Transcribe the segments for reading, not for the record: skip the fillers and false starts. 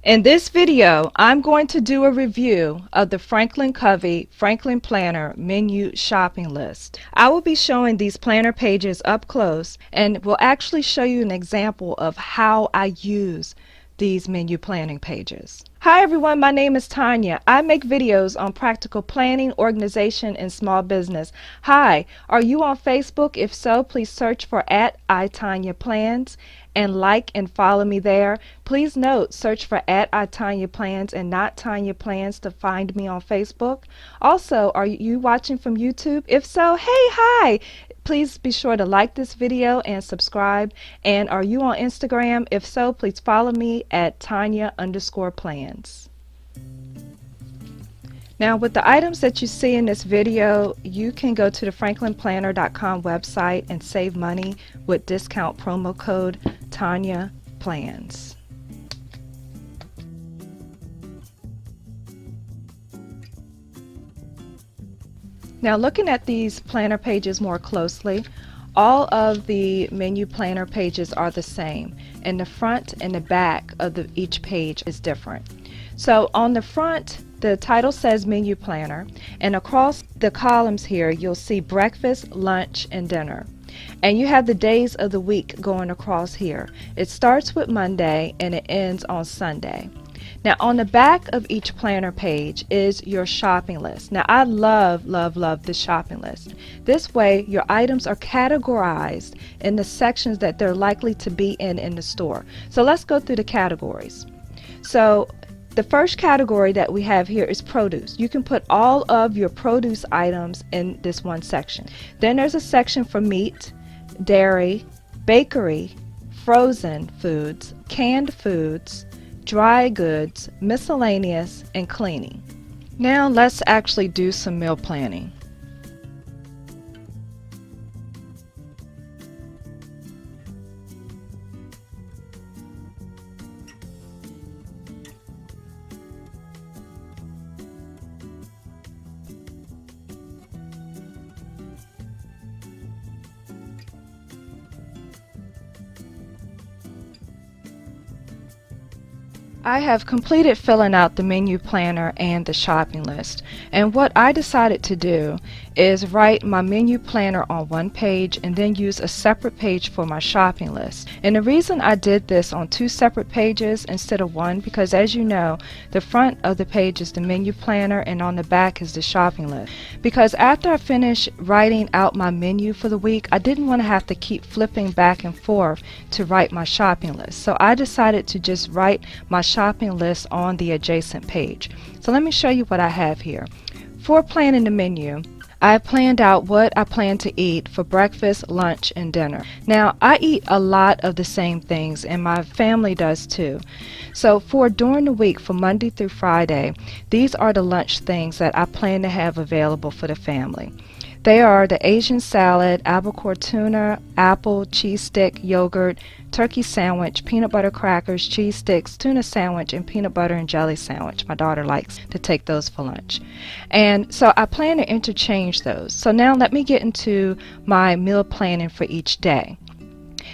In this video, I'm going to do a review of the Franklin Covey Franklin Planner menu shopping list. I will be showing these planner pages up close and will actually show you an example of how I use these menu planning pages. Hi everyone, my name is Tonya. I make videos on practical planning, organization, and small business. Hi, are you on Facebook? If so, please search for @iTonyaPlans and like and follow me there. Please note, search for @iTonyaPlans and not Tonya Plans to find me on Facebook. Also, are you watching from YouTube? If so, hey, hi! Please be sure to like this video and subscribe. And are you on Instagram? If so, please follow me at Tonya_plans. Now, with the items that you see in this video, you can go to the franklinplanner.com website and save money with discount promo code TonyaPlans. Now, looking at these planner pages more closely, all of the menu planner pages are the same, and the front and the back of each page is different. So on the front, the title says menu planner, and across the columns here you'll see breakfast, lunch, and dinner. And you have the days of the week going across here. It starts with Monday and it ends on Sunday. Now on the back of each planner page is your shopping list. Now I love the shopping list. This way your items are categorized in the sections that they're likely to be in the store. So let's go through the categories. So the first category that we have here is produce. You can put all of your produce items in this one section. Then there's a section for meat, dairy, bakery, frozen foods, canned foods, dry goods, miscellaneous, and cleaning. Now let's actually do some meal planning. I have completed filling out the menu planner and the shopping list, and what I decided to do is write my menu planner on one page and then use a separate page for my shopping list. And the reason I did this on two separate pages instead of one, because as you know, the front of the page is the menu planner and on the back is the shopping list. Because after I finished writing out my menu for the week, I didn't want to have to keep flipping back and forth to write my shopping list. So I decided to just write my shopping list on the adjacent page. So let me show you what I have here. For planning the menu, I planned out what I plan to eat for breakfast, lunch, and dinner. Now, I eat a lot of the same things, and my family does too. So for during the week, for Monday through Friday, these are the lunch things that I plan to have available for the family. They are the Asian salad, albacore tuna, apple, cheese stick, yogurt, turkey sandwich, peanut butter crackers, cheese sticks, tuna sandwich, and peanut butter and jelly sandwich. My daughter likes to take those for lunch. And so I plan to interchange those. So now let me get into my meal planning for each day.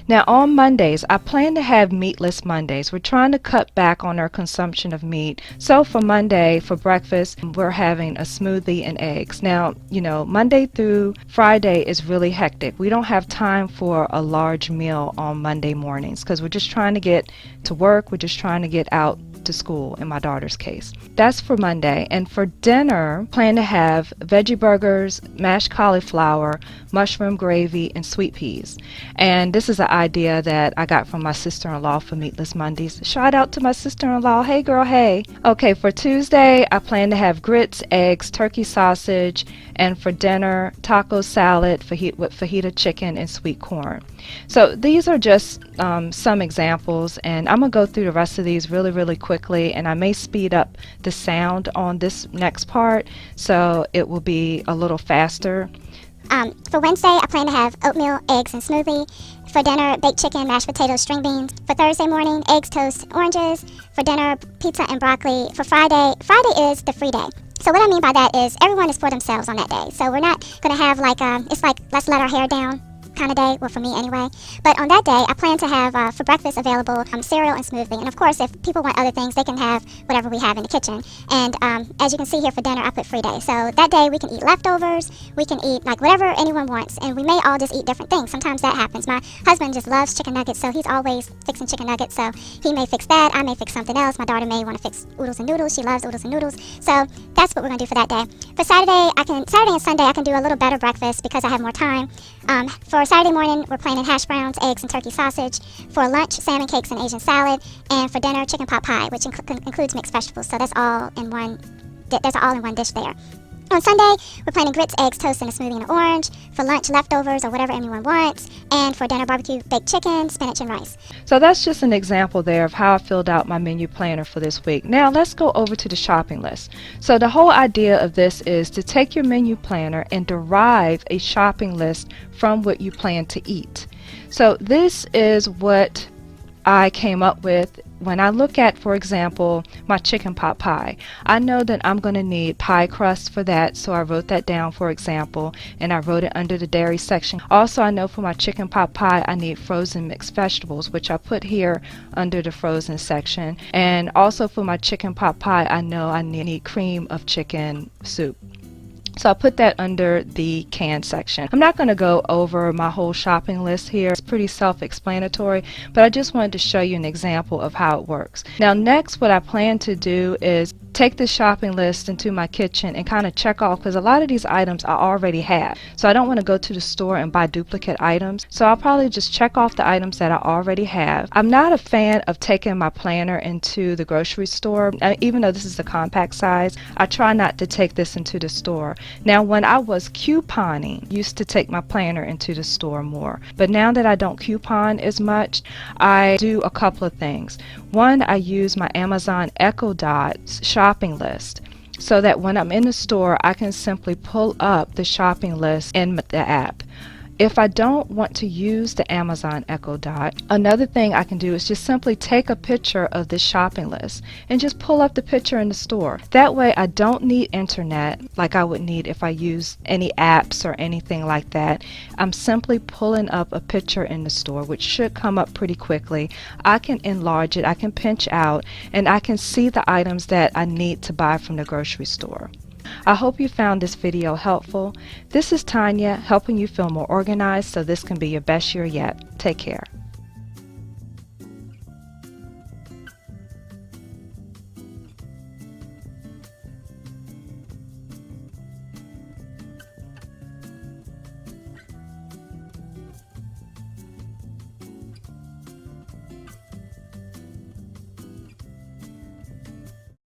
Now on Mondays, I plan to have meatless Mondays. We're trying to cut back on our consumption of meat. So for Monday, for breakfast, we're having a smoothie and eggs. Now, you know, Monday through Friday is really hectic. We don't have time for a large meal on Monday mornings because we're just trying to get to work. We're just trying to get out to school in my daughter's case. That's for Monday. And for dinner, plan to have veggie burgers, mashed cauliflower, mushroom gravy, and sweet peas. And this is an idea that I got from my sister-in-law for Meatless Mondays. Shout out to my sister-in-law. Hey girl, hey. Okay, for Tuesday, I plan to have grits, eggs, turkey sausage, and for dinner, taco salad with fajita chicken and sweet corn. So these are just some examples, and I'm going to go through the rest of these really quickly, and I may speed up the sound on this next part so it will be a little faster. For Wednesday, I plan to have oatmeal, eggs, and smoothie. For dinner, baked chicken, mashed potatoes, string beans. For Thursday morning, eggs, toast, oranges. For dinner, pizza and broccoli. For Friday is the free day. So what I mean by that is everyone is for themselves on that day. So we're not going to have like, it's like let's let our hair down kind of day, well, for me anyway. But on that day, I plan to have for breakfast available cereal and smoothie. And of course, if people want other things, they can have whatever we have in the kitchen. And as you can see here for dinner, I put free day. So that day we can eat leftovers, we can eat like whatever anyone wants, and we may all just eat different things. Sometimes that happens. My husband just loves chicken nuggets, so he's always fixing chicken nuggets. So he may fix that, I may fix something else. My daughter may want to fix oodles and noodles. She loves oodles and noodles. So that's what we're gonna do for that day. For Saturday and Sunday I can do a little better breakfast because I have more time. For Saturday morning, we're planning hash browns, eggs, and turkey sausage. For lunch, salmon cakes and Asian salad. And for dinner, chicken pot pie, which includes mixed vegetables. So that's all in one. There's an all-in-one dish there. On Sunday, we're planning grits, eggs, toast, and a smoothie and an orange. For lunch, leftovers or whatever anyone wants. And for dinner, barbecue, baked chicken, spinach, and rice. So that's just an example there of how I filled out my menu planner for this week. Now let's go over to the shopping list. So the whole idea of this is to take your menu planner and derive a shopping list from what you plan to eat. So this is what I came up with when I look at, for example, my chicken pot pie. I know that I'm going to need pie crust for that, so I wrote that down, for example, and I wrote it under the dairy section. Also, I know for my chicken pot pie I need frozen mixed vegetables, which I put here under the frozen section. And also for my chicken pot pie, I know I need cream of chicken soup. So I put that under the canned section. I'm not going to go over my whole shopping list here. It's pretty self-explanatory, but I just wanted to show you an example of how it works. Now next, what I plan to do is take the shopping list into my kitchen and kind of check off, because a lot of these items I already have. So I don't want to go to the store and buy duplicate items. So I'll probably just check off the items that I already have. I'm not a fan of taking my planner into the grocery store. Even though this is a compact size, I try not to take this into the store. Now when I was couponing, I used to take my planner into the store more. But now that I don't coupon as much, I do a couple of things. One, I use my Amazon Echo Dot shopping list so that when I'm in the store I can simply pull up the shopping list in the app. If I don't want to use the Amazon Echo Dot, another thing I can do is just simply take a picture of this shopping list and just pull up the picture in the store. That way I don't need internet like I would need if I use any apps or anything like that. I'm simply pulling up a picture in the store, which should come up pretty quickly. I can enlarge it, I can pinch out, and I can see the items that I need to buy from the grocery store. I hope you found this video helpful. This is Tonya, helping you feel more organized so this can be your best year yet. Take care.